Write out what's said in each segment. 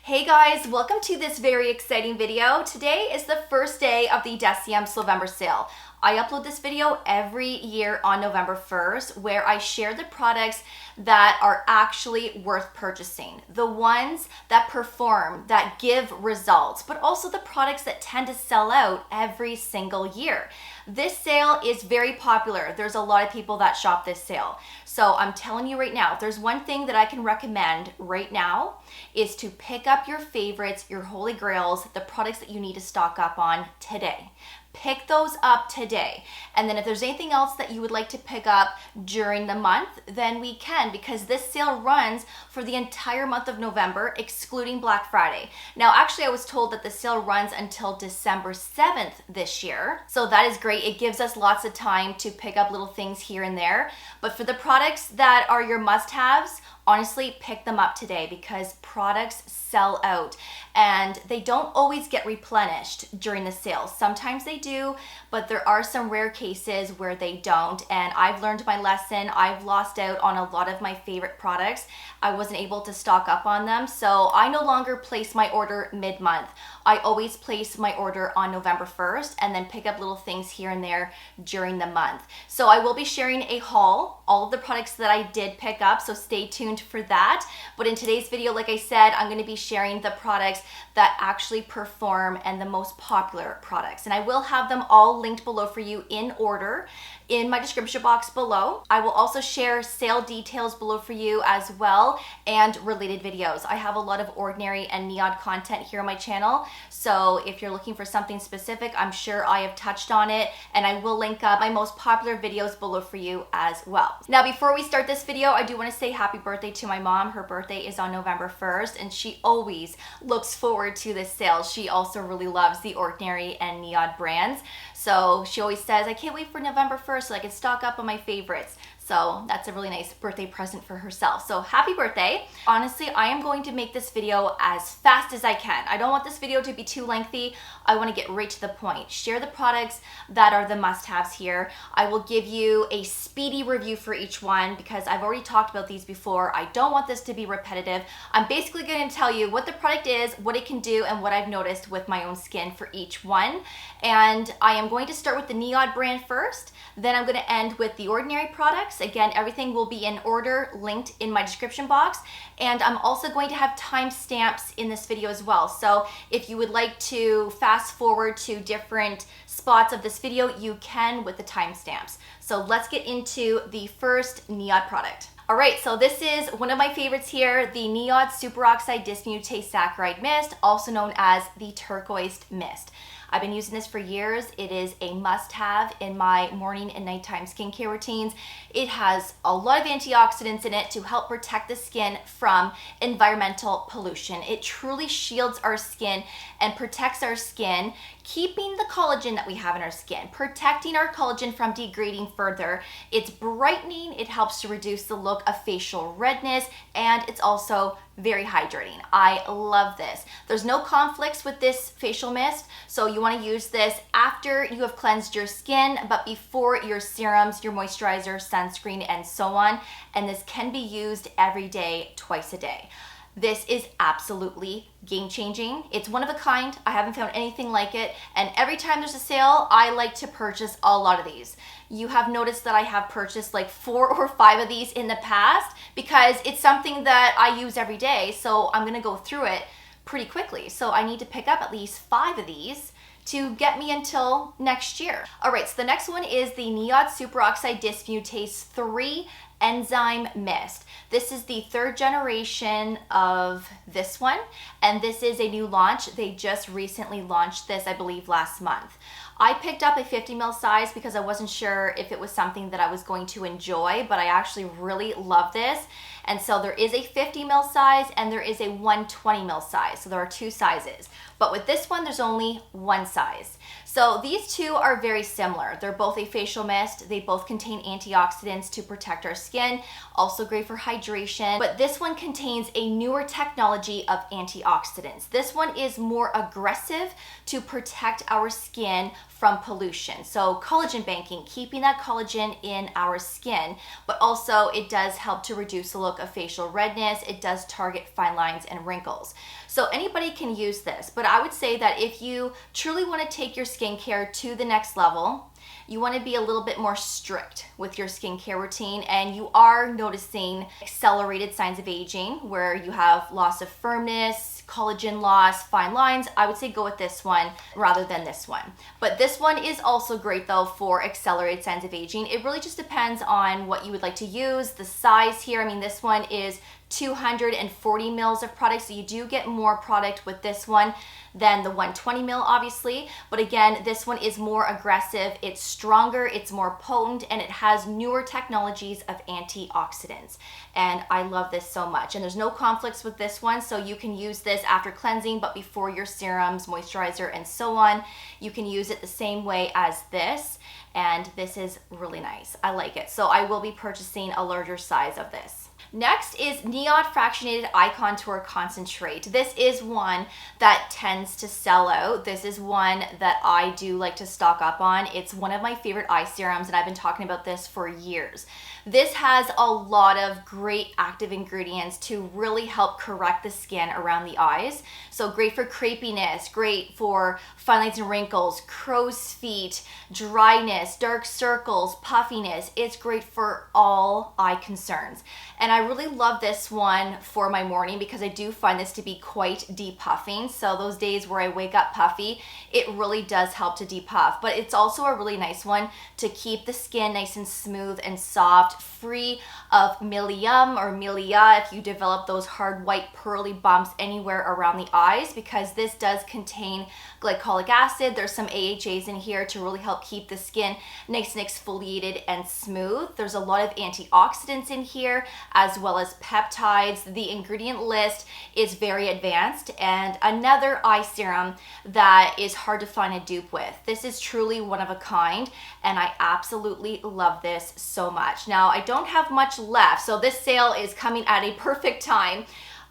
Hey guys, welcome to this very exciting video. Today is the first day of the DECIEM Slowvember Sale. I upload this video every year on November 1st where I share the products that are actually worth purchasing. The ones that perform, that give results, but also the products that tend to sell out every single year. This sale is very popular. There's a lot of people that shop this sale. So I'm telling you right now, if there's one thing that I can recommend right now is to pick up your favorites, your holy grails, the products that you need to stock up on today. Pick those up today. And then if there's anything else that you would like to pick up during the month, then we can, because this sale runs for the entire month of November, excluding Black Friday. Now, actually, I was told that the sale runs until December 7th this year. So that is great. It gives us lots of time to pick up little things here and there. But for the products that are your must-haves, honestly, pick them up today because products sell out and they don't always get replenished during the sale. Sometimes they do, but there are some rare cases where they don't. And I've learned my lesson. I've lost out on a lot of my favorite products. I wasn't able to stock up on them. So I no longer place my order mid-month. I always place my order on November 1st and then pick up little things here and there during the month. So I will be sharing a haul, all of the products that I did pick up, so stay tuned for that. But in today's video, like I said, I'm going to be sharing the products that actually perform and the most popular products. And I will have them all linked below for you in order in my description box below. I will also share sale details below for you as well and related videos. I have a lot of Ordinary and Niod content here on my channel. So if you're looking for something specific, I'm sure I have touched on it, and I will link up my most popular videos below for you as well. Now, before we start this video, I do want to say happy birthday to my mom. Her birthday is on November 1st, and she always looks forward to this sale. She also really loves the Ordinary and Niod brands. So she always says, I can't wait for November 1st so I can stock up on my favorites. So that's a really nice birthday present for herself. So happy birthday. Honestly, I am going to make this video as fast as I can. I don't want this video to be too lengthy. I want to get right to the point. Share the products that are the must-haves here. I will give you a speedy review for each one because I've already talked about these before. I don't want this to be repetitive. I'm basically going to tell you what the product is, what it can do, and what I've noticed with my own skin for each one. And I am going to start with the Niod brand first. Then I'm going to end with the Ordinary products. Again, everything will be in order, linked in my description box. And I'm also going to have timestamps in this video as well. So if you would like to fast forward to different spots of this video, you can with the timestamps. So let's get into the first Niod product. All right, so this is one of my favorites here, the Niod Superoxide Dismutase Saccharide Mist, also known as the Turquoise Mist. I've been using this for years. It is a must-have in my morning and nighttime skincare routines. It has a lot of antioxidants in it to help protect the skin from environmental pollution. It truly shields our skin and protects our skin, keeping the collagen that we have in our skin, protecting our collagen from degrading further. It's brightening, it helps to reduce the look of facial redness, and it's also very hydrating. I love this. There's no conflicts with this facial mist, so you want to use this after you have cleansed your skin, but before your serums, your moisturizer, sunscreen, and so on. And this can be used every day, twice a day. This is absolutely game-changing. It's one of a kind. I haven't found anything like it. And every time there's a sale, I like to purchase a lot of these. You have noticed that I have purchased like 4 or 5 of these in the past because it's something that I use every day. So I'm gonna go through it pretty quickly. So I need to pick up at least 5 of these to get me until next year. All right, so the next one is the Niod Superoxide Dismutase 3 Enzyme Mist. This is the 3rd generation of this one, and this is a new launch. They just recently launched this, I believe, last month. I picked up a 50 ml size because I wasn't sure if it was something that I was going to enjoy, but I actually really love this. And so there is a 50 ml size and there is a 120 ml size. So there are 2 sizes. But with this one, there's only 1 size. So these two are very similar. They're both a facial mist. They both contain antioxidants to protect our skin, also great for hydration. But this one contains a newer technology of antioxidants. This one is more aggressive to protect our skin from pollution. So collagen banking, keeping that collagen in our skin, but also it does help to reduce the look look of facial redness. It does target fine lines and wrinkles. So anybody can use this, but I would say that if you truly want to take your skincare to the next level, you want to be a little bit more strict with your skincare routine, and you are noticing accelerated signs of aging where you have loss of firmness, collagen loss, fine lines, I would say go with this one rather than this one. But this one is also great though for accelerated signs of aging. It really just depends on what you would like to use. The size here, I mean, this one is 240 mils of product, so you do get more product with this one than the 120 mil, obviously. But again, this one is more aggressive, it's stronger, it's more potent, and it has newer technologies of antioxidants. And I love this so much. And there's no conflicts with this one, so you can use this after cleansing, but before your serums, moisturizer, and so on. You can use it the same way as this, and this is really nice. I like it. So I will be purchasing a larger size of this. Next is Niod Fractionated Eye Contour Concentrate. This is one that tends to sell out. This is one that I do like to stock up on. It's one of my favorite eye serums, and I've been talking about this for years. This has a lot of great active ingredients to really help correct the skin around the eyes. So great for crepiness, great for fine lines and wrinkles, crow's feet, dryness, dark circles, puffiness. It's great for all eye concerns. And I really love this one for my morning because I do find this to be quite depuffing. So those days where I wake up puffy, it really does help to depuff. But it's also a really nice one to keep the skin nice and smooth and soft, free of milium or milia if you develop those hard white pearly bumps anywhere around the eyes, because this does contain glycolic acid. There's some AHAs in here to really help keep the skin nice and exfoliated and smooth. There's a lot of antioxidants in here as well as peptides. The ingredient list is very advanced, and another eye serum that is hard to find a dupe with. This is truly one of a kind, and I absolutely love this so much. Now, I don't have much left, so this sale is coming at a perfect time.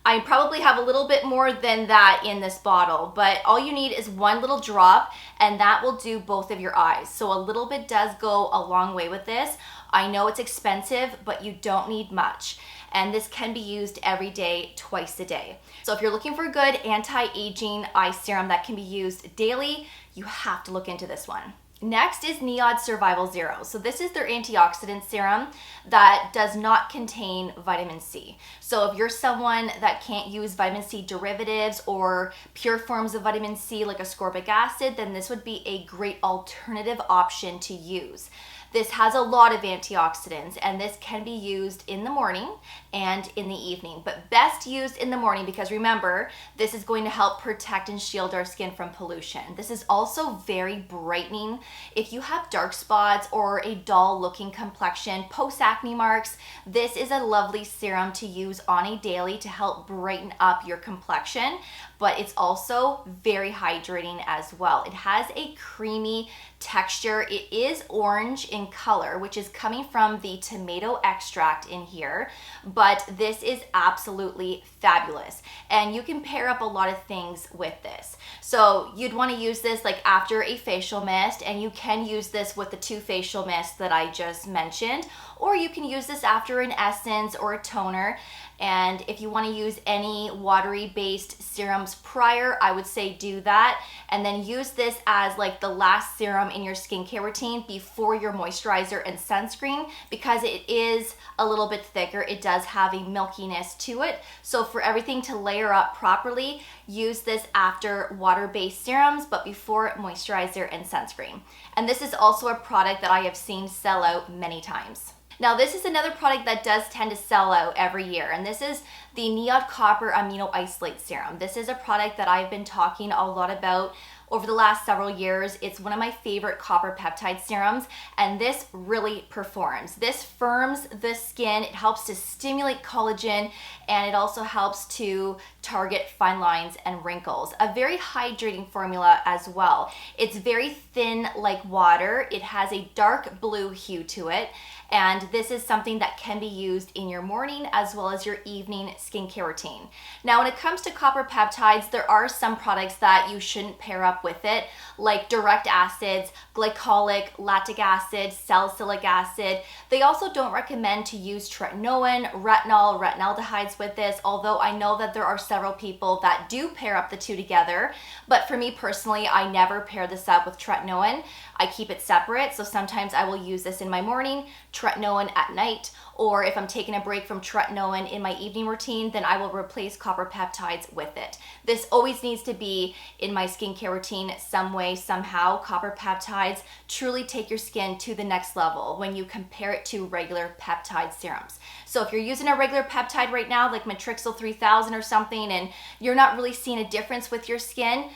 I probably have a little bit more than that in this bottle, but all you need is one little drop, and that will do both of your eyes. So a little bit does go a long way with this. I know it's expensive, but you don't need much. And this can be used every day, twice a day. So if you're looking for a good anti-aging eye serum that can be used daily, you have to look into this one. Next is Niod Survival Zero. So this is their antioxidant serum that does not contain vitamin C. So if you're someone that can't use vitamin C derivatives or pure forms of vitamin C like ascorbic acid, then this would be a great alternative option to use. This has a lot of antioxidants, and this can be used in the morning and in the evening, but best used in the morning because remember, this is going to help protect and shield our skin from pollution. This is also very brightening. If you have dark spots or a dull looking complexion, post-acne marks, this is a lovely serum to use on a daily to help brighten up your complexion, but it's also very hydrating as well. It has a creamy texture. It is orange in color, which is coming from the tomato extract in here, but this is absolutely fabulous. And you can pair up a lot of things with this. So you'd want to use this like after a facial mist, and you can use this with the 2 facial mists that I just mentioned, or you can use this after an essence or a toner. And if you want to use any watery based serums prior, I would say do that, and then use this as like the last serum in your skincare routine before your moisturizer and sunscreen, because it is a little bit thicker. It does have a milkiness to it. So for everything to layer up properly, use this after water-based serums, but before moisturizer and sunscreen. And this is also a product that I have seen sell out many times. Now this is another product that does tend to sell out every year, and this is the Niod Copper Amino Isolate Serum. This is a product that I've been talking a lot about over the last several years. It's one of my favorite copper peptide serums, and this really performs. This firms the skin, it helps to stimulate collagen, and it also helps to target fine lines and wrinkles. A very hydrating formula as well. It's very thin like water. It has a dark blue hue to it, and this is something that can be used in your morning as well as your evening skincare routine. Now, when it comes to copper peptides, there are some products that you shouldn't pair up with it, like direct acids, glycolic, lactic acid, salicylic acid. They also don't recommend to use tretinoin, retinol, retinaldehydes with this, although I know that there are several people that do pair up the two together. But for me personally, I never pair this up with tretinoin. I keep it separate, so sometimes I will use this in my morning, tretinoin at night, or if I'm taking a break from tretinoin in my evening routine, then I will replace copper peptides with it. This always needs to be in my skincare routine some way, somehow. Copper peptides truly take your skin to the next level when you compare it to regular peptide serums. So if you're using a regular peptide right now, like Matrixyl 3000 or something, and you're not really seeing a difference with your skin,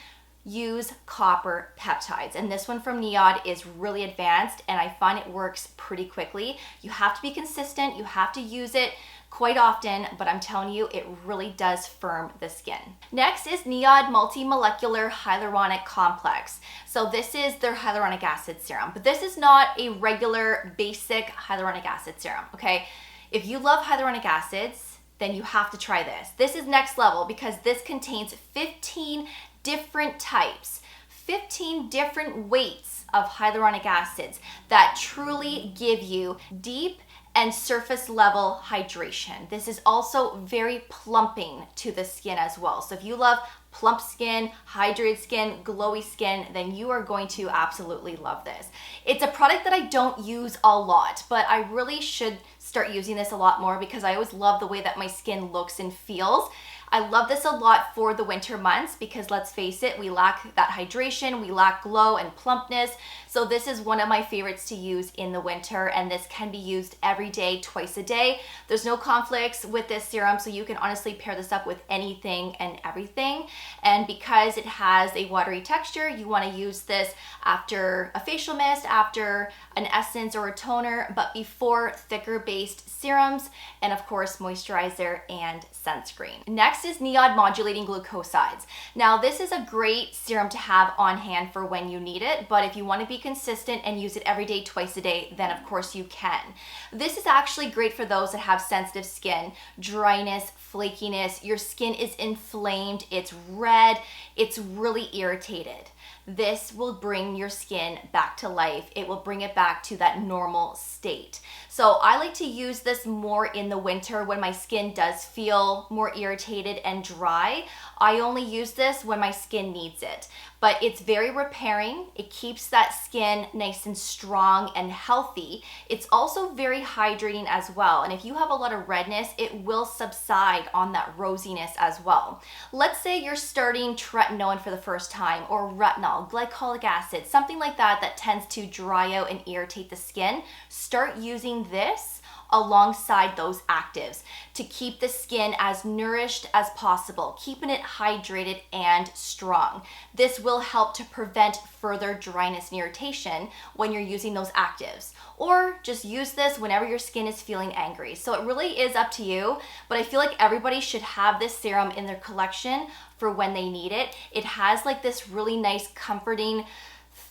use copper peptides. And this one from Niod is really advanced, and I find it works pretty quickly. You have to be consistent, you have to use it quite often, but I'm telling you, it really does firm the skin. Next is Niod Multimolecular Hyaluronic Complex. So this is their hyaluronic acid serum, but this is not a regular basic hyaluronic acid serum, okay? If you love hyaluronic acids, then you have to try this. This is next level because this contains 15 different types, 15 different weights of hyaluronic acids that truly give you deep and surface level hydration. This is also very plumping to the skin as well. So if you love plump skin, hydrated skin, glowy skin, then you are going to absolutely love this. It's a product that I don't use a lot, but I really should start using this a lot more because I always love the way that my skin looks and feels. I love this a lot for the winter months because let's face it, we lack that hydration, we lack glow and plumpness. So this is one of my favorites to use in the winter, and this can be used every day, twice a day. There's no conflicts with this serum, so you can honestly pair this up with anything and everything. And because it has a watery texture, you want to use this after a facial mist, after an essence or a toner, but before thicker based serums, and of course moisturizer and sunscreen. Next is Niod Modulating Glucosides. Now this is a great serum to have on hand for when you need it, but if you want to be consistent and use it every day, twice a day, then of course you can. This is actually great for those that have sensitive skin, dryness, flakiness, your skin is inflamed, it's red, it's really irritated. This will bring your skin back to life. It will bring it back to that normal state. So I like to use this more in the winter when my skin does feel more irritated and dry. I only use this when my skin needs it. But it's very repairing. It keeps that skin nice and strong and healthy. It's also very hydrating as well. And if you have a lot of redness, it will subside on that rosiness as well. Let's say you're starting tretinoin for the first time, or retinol, glycolic acid, something like that that tends to dry out and irritate the skin. Start using this alongside those actives to keep the skin as nourished as possible, keeping it hydrated and strong. This will help to prevent further dryness and irritation when you're using those actives. Or just use this whenever your skin is feeling angry. So it really is up to you, but I feel like everybody should have this serum in their collection for when they need it. It has like this really nice comforting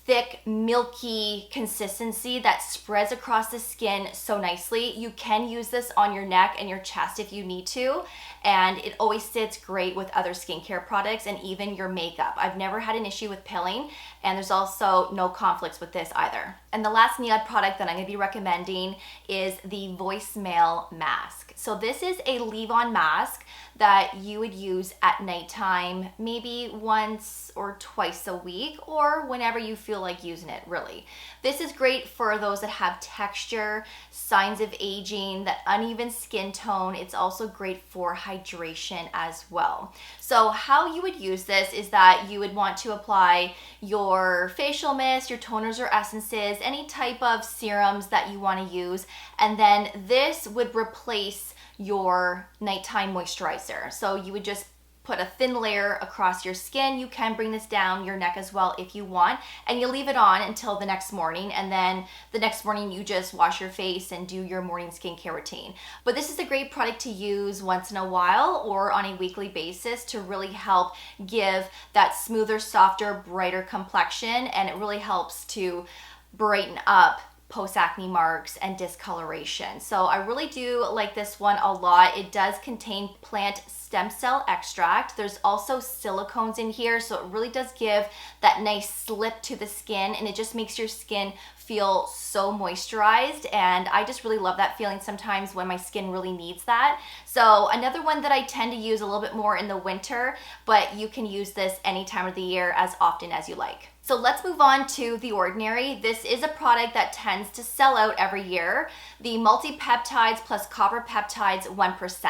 thick, milky consistency that spreads across the skin so nicely. You can use this on your neck and your chest if you need to, and it always sits great with other skincare products and even your makeup. I've never had an issue with pilling, and there's also no conflicts with this either. And the last Niod product that I'm going to be recommending is the voicemail mask. So this is a leave-on mask that you would use at nighttime, maybe once or twice a week, or whenever you feel like using it, really. This is great for those that have texture, signs of aging, that uneven skin tone. It's also great for hydration as well. So how you would use this is that you would want to apply your facial mist, your toners or essences, any type of serums that you want to use, and then this would replace your nighttime moisturizer. So you would just put a thin layer across your skin. You can bring this down your neck as well if you want, and you leave it on until the next morning, and then the next morning you just wash your face and do your morning skincare routine. But this is a great product to use once in a while or on a weekly basis to really help give that smoother, softer, brighter complexion, and it really helps to brighten up post-acne marks and discoloration. So I really do like this one a lot. It does contain plant stem cell extract. There's also silicones in here, so it really does give that nice slip to the skin, and it just makes your skin feel so moisturized, and I just really love that feeling sometimes when my skin really needs that. So another one that I tend to use a little bit more in the winter, but you can use this any time of the year as often as you like. So let's move on to The Ordinary. This is a product that tends to sell out every year. The multi-peptides plus copper peptides 1%.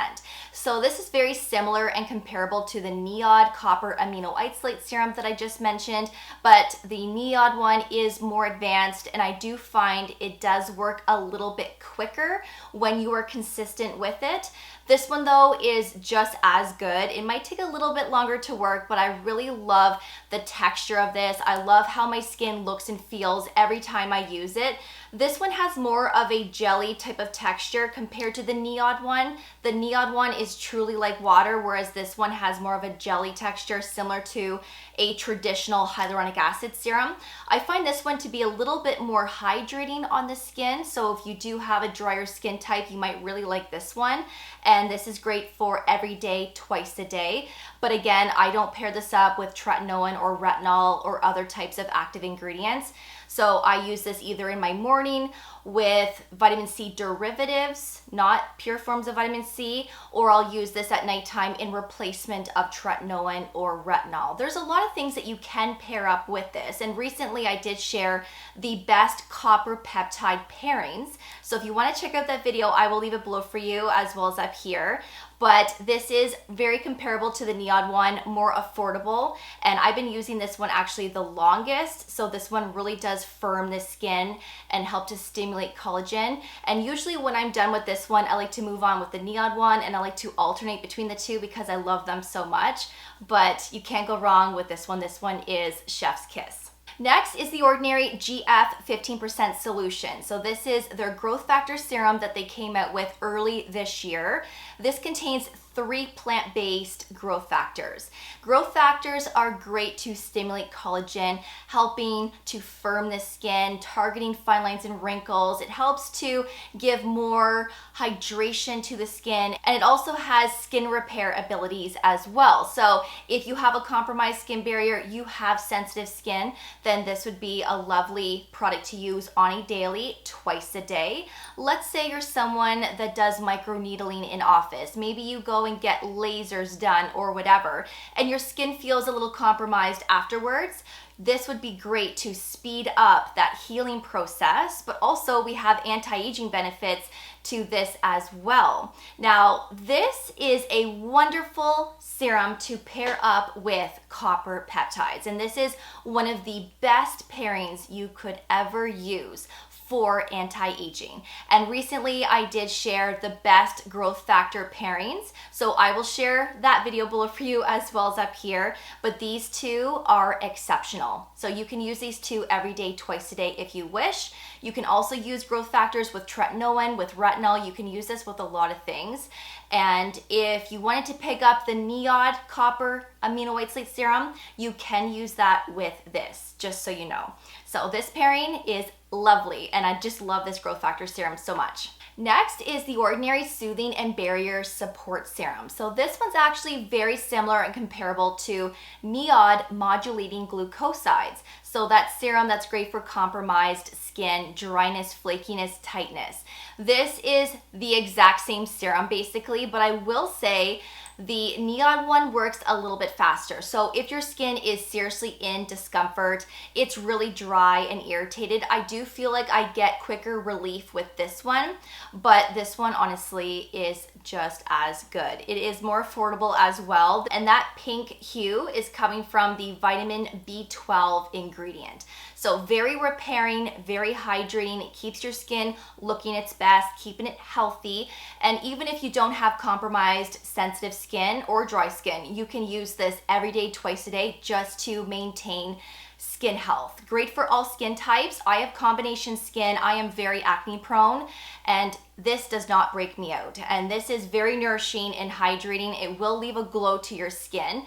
So this is very similar and comparable to the Niod copper amino isolate serum that I just mentioned, but the Niod one is more advanced, and I do find it does work a little bit quicker when you are consistent with it. This one though is just as good. It might take a little bit longer to work, but I really love the texture of this. I love how my skin looks and feels every time I use it. This one has more of a jelly type of texture compared to the Niod one. The Niod one is truly like water, whereas this one has more of a jelly texture similar to a traditional hyaluronic acid serum. I find this one to be a little bit more hydrating on the skin, so if you do have a drier skin type, you might really like this one. And this is great for every day, twice a day. But again, I don't pair this up with tretinoin or retinol or other types of active ingredients. So I use this either in my morning with vitamin C derivatives, not pure forms of vitamin C, or I'll use this at nighttime in replacement of tretinoin or retinol. There's a lot of things that you can pair up with this, and recently I did share the best copper peptide pairings. So if you want to check out that video, I will leave it below for you as well as up here. But this is very comparable to the Niod one, more affordable, and I've been using this one actually the longest, so this one really does firm the skin and help to stimulate collagen. And usually when I'm done with this one, I like to move on with the Niod one, and I like to alternate between the two because I love them so much. But you can't go wrong with this one. This one is chef's kiss. Next is the Ordinary GF 15% solution. So this is their growth factor serum that they came out with early this year. This contains 3 plant-based growth factors. Growth factors are great to stimulate collagen, helping to firm the skin, targeting fine lines and wrinkles. It helps to give more hydration to the skin, and it also has skin repair abilities as well. So if you have a compromised skin barrier, you have sensitive skin, then this would be a lovely product to use on a daily, twice a day. Let's say you're someone that does microneedling in office. Maybe you go and get lasers done or whatever, and your skin feels a little compromised afterwards. This would be great to speed up that healing process, but also we have anti-aging benefits to this as well. Now, this is a wonderful serum to pair up with copper peptides, and this is one of the best pairings you could ever use for anti-aging. And recently I did share the best growth factor pairings, so I will share that video below for you as well as up here, but these two are exceptional. So you can use these two every day, twice a day if you wish. You can also use growth factors with tretinoin, with retinol. You can use this with a lot of things. And if you wanted to pick up the Niod copper amino isolate serum, you can use that with this, just so you know. So this pairing is lovely, and I just love this growth factor serum so much. Next is the Ordinary Soothing and Barrier Support Serum. So this one's actually very similar and comparable to Niod Modulating Glucosides. So that serum that's great for compromised skin, dryness, flakiness, tightness. This is the exact same serum basically, but I will say the Niod one works a little bit faster. So if your skin is seriously in discomfort, it's really dry and irritated, I do feel like I get quicker relief with this one, but this one honestly is just as good. It is more affordable as well, and that pink hue is coming from the vitamin B12 ingredient. So very repairing, very hydrating. It keeps your skin looking its best, keeping it healthy. And even if you don't have compromised sensitive skin or dry skin, you can use this every day, twice a day, just to maintain skin health. Great for all skin types. I have combination skin. I am very acne prone, and this does not break me out. And this is very nourishing and hydrating. It will leave a glow to your skin.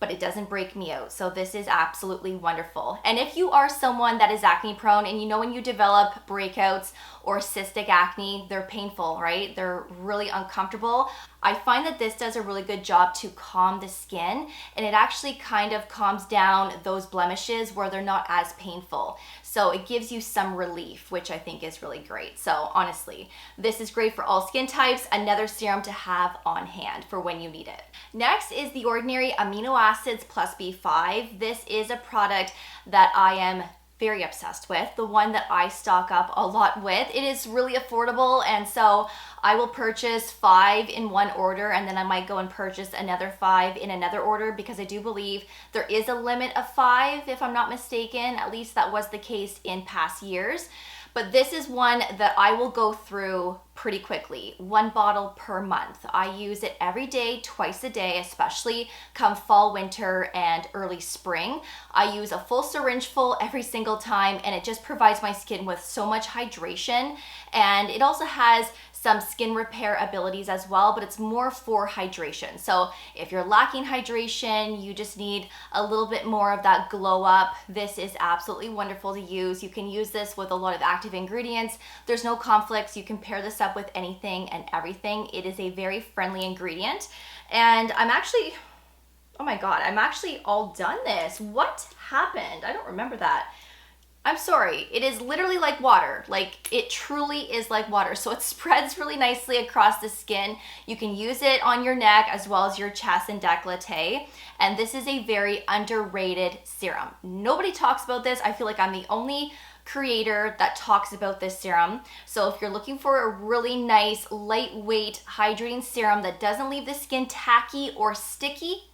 but it doesn't break me out. So this is absolutely wonderful. And if you are someone that is acne prone, and you know when you develop breakouts or cystic acne, they're painful, right? They're really uncomfortable. I find that this does a really good job to calm the skin, and it actually kind of calms down those blemishes where they're not as painful. So it gives you some relief, which I think is really great. So honestly, this is great for all skin types, another serum to have on hand for when you need it. Next is the Ordinary Amino Acids plus B5. This is a product that I am very obsessed with, the one that I stock up a lot with. It is really affordable, and so I will purchase 5 in one order, and then I might go and purchase another 5 in another order, because I do believe there is a limit of 5, if I'm not mistaken. At least that was the case in past years. But this is one that I will go through pretty quickly. 1 bottle per month. I use it every day, twice a day, especially come fall, winter, and early spring. I use a full syringe full every single time, and it just provides my skin with so much hydration. And it also has some skin repair abilities as well, but it's more for hydration. So if you're lacking hydration, you just need a little bit more of that glow up, this is absolutely wonderful to use. You can use this with a lot of active ingredients. There's no conflicts. You can pair this up with anything and everything. It is a very friendly ingredient. And I'm actually, oh my God, I'm actually all done this. What happened? I don't remember that. I'm sorry, it is literally like water. Like, it truly is like water. So it spreads really nicely across the skin. You can use it on your neck as well as your chest and décolleté. And this is a very underrated serum. Nobody talks about this. I feel like I'm the only creator that talks about this serum. So if you're looking for a really nice, lightweight, hydrating serum that doesn't leave the skin tacky or sticky,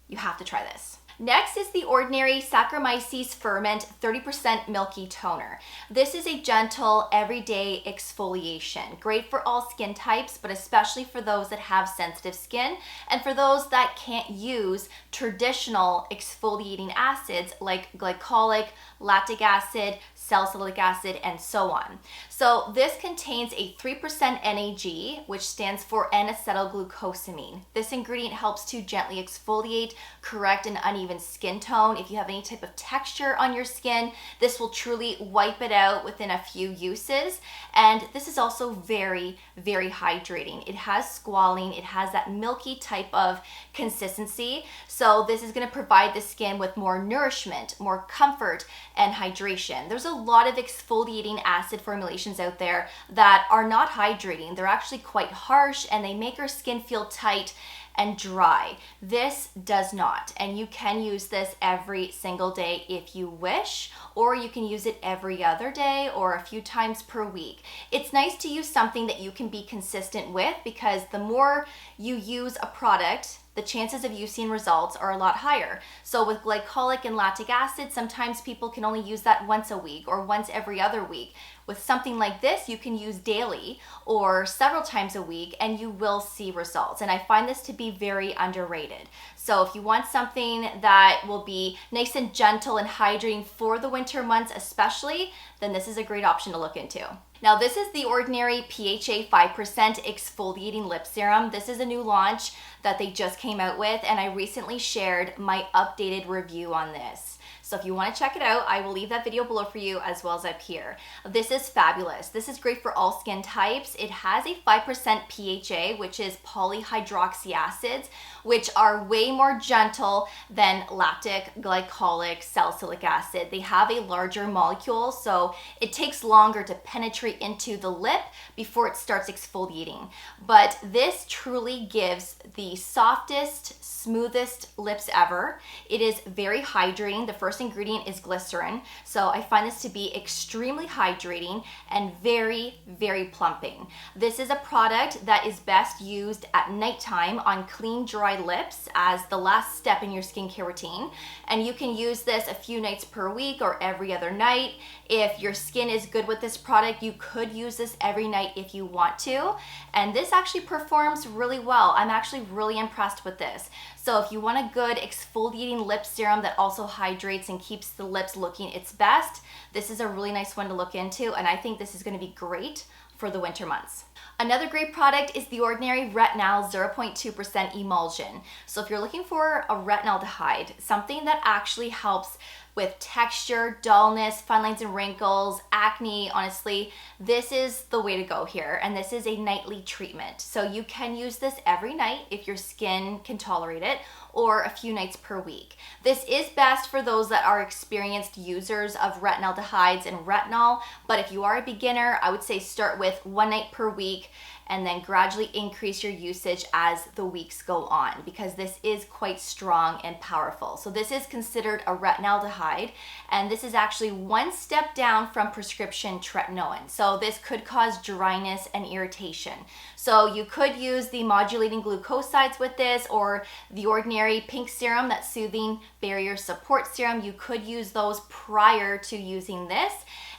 you have to try this. Next is the Ordinary Saccharomyces Ferment 30% Milky Toner. This is a gentle, everyday exfoliation. Great for all skin types, but especially for those that have sensitive skin and for those that can't use traditional exfoliating acids like glycolic, lactic acid, salicylic acid, and so on. So this contains a 3% NAG, which stands for N-acetylglucosamine. This ingredient helps to gently exfoliate, correct an uneven skin tone. If you have any type of texture on your skin, this will truly wipe it out within a few uses. And this is also very, very hydrating. It has squalene, it has that milky type of consistency. So this is going to provide the skin with more nourishment, more comfort, and hydration. There's a lot of exfoliating acid formulations out there that are not hydrating. They're actually quite harsh, and they make our skin feel tight and dry. This does not, and you can use this every single day if you wish, or you can use it every other day or a few times per week. It's nice to use something that you can be consistent with, because the more you use a product, the chances of you seeing results are a lot higher. So with glycolic and lactic acid, sometimes people can only use that once a week or once every other week. With something like this, you can use daily or several times a week, and you will see results. And I find this to be very underrated. So if you want something that will be nice and gentle and hydrating for the winter months especially, then this is a great option to look into. Now this is the Ordinary PHA 5% Exfoliating Lip Serum. This is a new launch that they just came out with, and I recently shared my updated review on this. So if you want to check it out, I will leave that video below for you as well as up here. This is fabulous. This is great for all skin types. It has a 5% PHA, which is polyhydroxy acids, which are way more gentle than lactic, glycolic, salicylic acid. They have a larger molecule, so it takes longer to penetrate into the lip before it starts exfoliating. But this truly gives the softest, smoothest lips ever. It is very hydrating. The first ingredient is glycerin, so I find this to be extremely hydrating and very, very plumping. This is a product that is best used at nighttime on clean, dry lips as the last step in your skincare routine, and you can use this a few nights per week or every other night. If your skin is good with this product, you could use this every night if you want to, and this actually performs really well. I'm actually really impressed with this. So if you want a good exfoliating lip serum that also hydrates and keeps the lips looking its best, this is a really nice one to look into, and I think this is going to be great for the winter months. Another great product is the Ordinary Retinal 0.2% emulsion. So if you're looking for a retinaldehyde, something that actually helps with texture, dullness, fine lines and wrinkles, acne, honestly, this is the way to go here. And this is a nightly treatment. So you can use this every night if your skin can tolerate it, or a few nights per week. This is best for those that are experienced users of retinaldehydes and retinol, but if you are a beginner, I would say start with 1 night per week and then gradually increase your usage as the weeks go on, because this is quite strong and powerful. So this is considered a retinaldehyde, and this is actually 1 step down from prescription tretinoin. So this could cause dryness and irritation. So you could use the Modulating Glucosides with this, or the Ordinary Pink Serum, that Soothing Barrier Support Serum. You could use those prior to using this.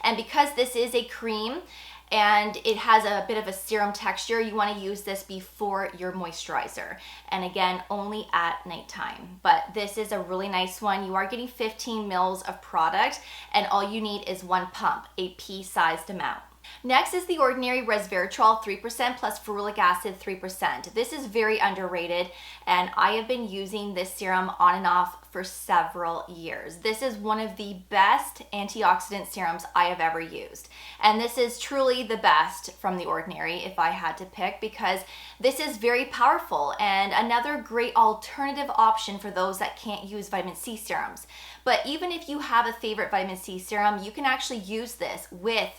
And because this is a cream, and it has a bit of a serum texture, you want to use this before your moisturizer. And again, only at nighttime. But this is a really nice one. You are getting 15 mils of product, and all you need is 1 pump, a pea-sized amount. Next is the Ordinary Resveratrol 3% plus ferulic acid 3%. This is very underrated, and I have been using this serum on and off for several years. This is one of the best antioxidant serums I have ever used. And this is truly the best from the Ordinary if I had to pick, because this is very powerful and another great alternative option for those that can't use vitamin C serums. But even if you have a favorite vitamin C serum, you can actually use this with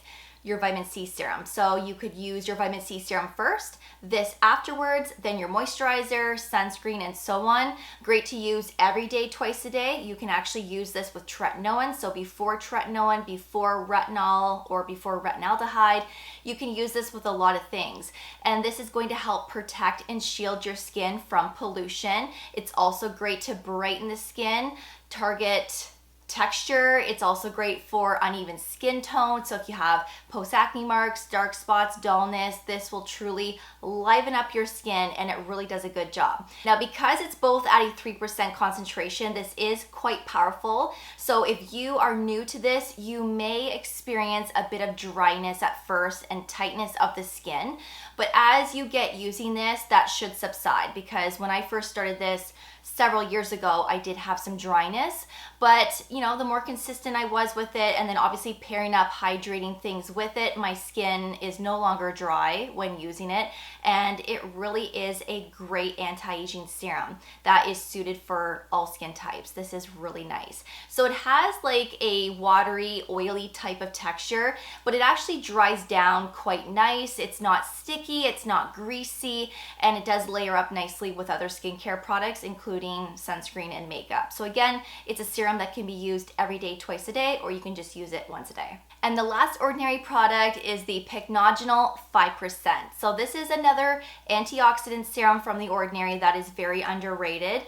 your vitamin C serum. So you could use your vitamin C serum first, this afterwards, then your moisturizer, sunscreen, and so on. Great to use every day, twice a day. You can actually use this with tretinoin. So before tretinoin, before retinol, or before retinaldehyde, you can use this with a lot of things. And this is going to help protect and shield your skin from pollution. It's also great to brighten the skin, target texture. It's also great for uneven skin tone. So if you have post-acne marks, dark spots, dullness, this will truly liven up your skin, and it really does a good job. Now, because it's both at a 3% concentration, this is quite powerful. So if you are new to this, you may experience a bit of dryness at first and tightness of the skin. But as you get using this, that should subside, because when I first started this several years ago, I did have some dryness, but you know, the more consistent I was with it, and then obviously pairing up hydrating things with it, my skin is no longer dry when using it, and it really is a great anti-aging serum that is suited for all skin types. This is really nice. So it has like a watery, oily type of texture, but it actually dries down quite nice. It's not sticky, it's not greasy, and it does layer up nicely with other skincare products, including sunscreen and makeup. So again, it's a serum that can be used every day, twice a day, or you can just use it once a day. And the last Ordinary product is the Pycnogenol 5%. So this is another antioxidant serum from the Ordinary that is very underrated.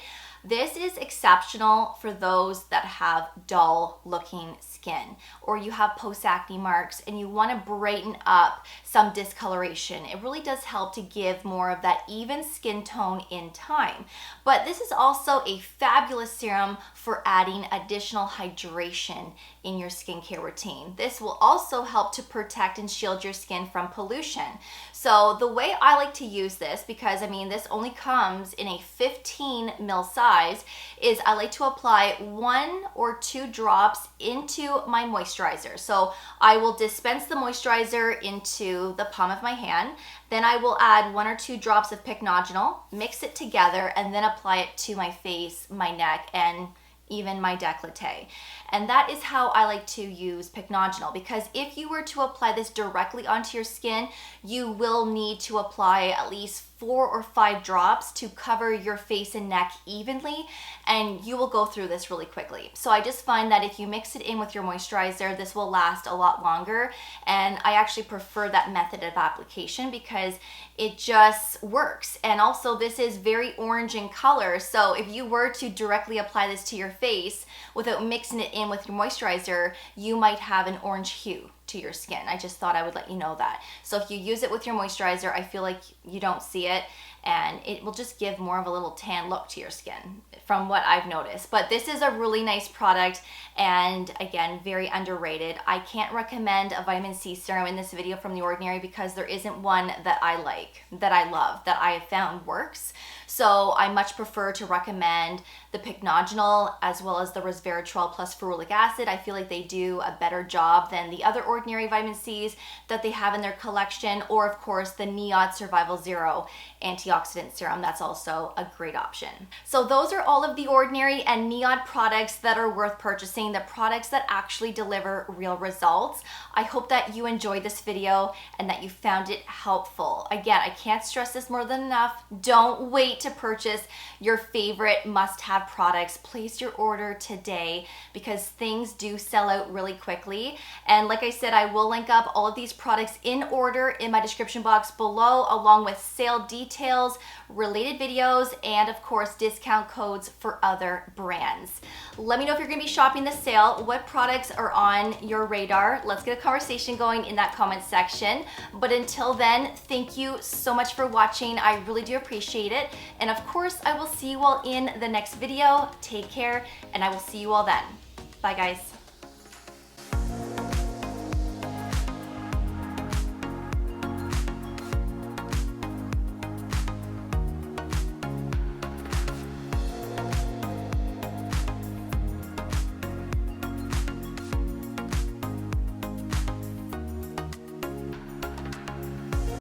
This is exceptional for those that have dull looking skin, or you have post-acne marks and you want to brighten up some discoloration. It really does help to give more of that even skin tone in time. But this is also a fabulous serum for adding additional hydration in your skincare routine. This will also help to protect and shield your skin from pollution. So the way I like to use this, because I mean this only comes in a 15 ml size, is I like to apply 1 or 2 drops into my moisturizer. So I will dispense the moisturizer into the palm of my hand, then I will add 1 or 2 drops of Pycnogenol, mix it together, and then apply it to my face, my neck, and even my décolleté. And that is how I like to use Pycnogenol, because if you were to apply this directly onto your skin, you will need to apply at least 4 or 5 drops to cover your face and neck evenly, and you will go through this really quickly. So I just find that if you mix it in with your moisturizer, this will last a lot longer, and I actually prefer that method of application because it just works. And also this is very orange in color, so if you were to directly apply this to your face without mixing it in with your moisturizer, you might have an orange hue to your skin. I just thought I would let you know that. So if you use it with your moisturizer, I feel like you don't see it. and it will just give more of a little tan look to your skin from what I've noticed. But this is a really nice product, and again, very underrated. I can't recommend a vitamin C serum in this video from The Ordinary because there isn't one that I like, that I love, that I have found works. So I much prefer to recommend the Pycnogenol as well as the Resveratrol plus ferulic acid. I feel like they do a better job than the other Ordinary vitamin C's that they have in their collection, or of course the Niod Survival Zero antioxidant serum. That's also a great option. So those are all of the Ordinary and Niod products that are worth purchasing, the products that actually deliver real results. I hope that you enjoyed this video and that you found it helpful. Again, I can't stress this more than enough. Don't wait to purchase your favorite must-have products. Place your order today because things do sell out really quickly. And like I said, I will link up all of these products in order in my description box below, along with sale details, related videos, and of course discount codes for other brands. Let me know if you're going to be shopping the sale, what products are on your radar. Let's get a conversation going in that comment section. But until then, thank you so much for watching. I really do appreciate it. And of course, I will see you all in the next video. Take care, and I will see you all then. Bye, guys.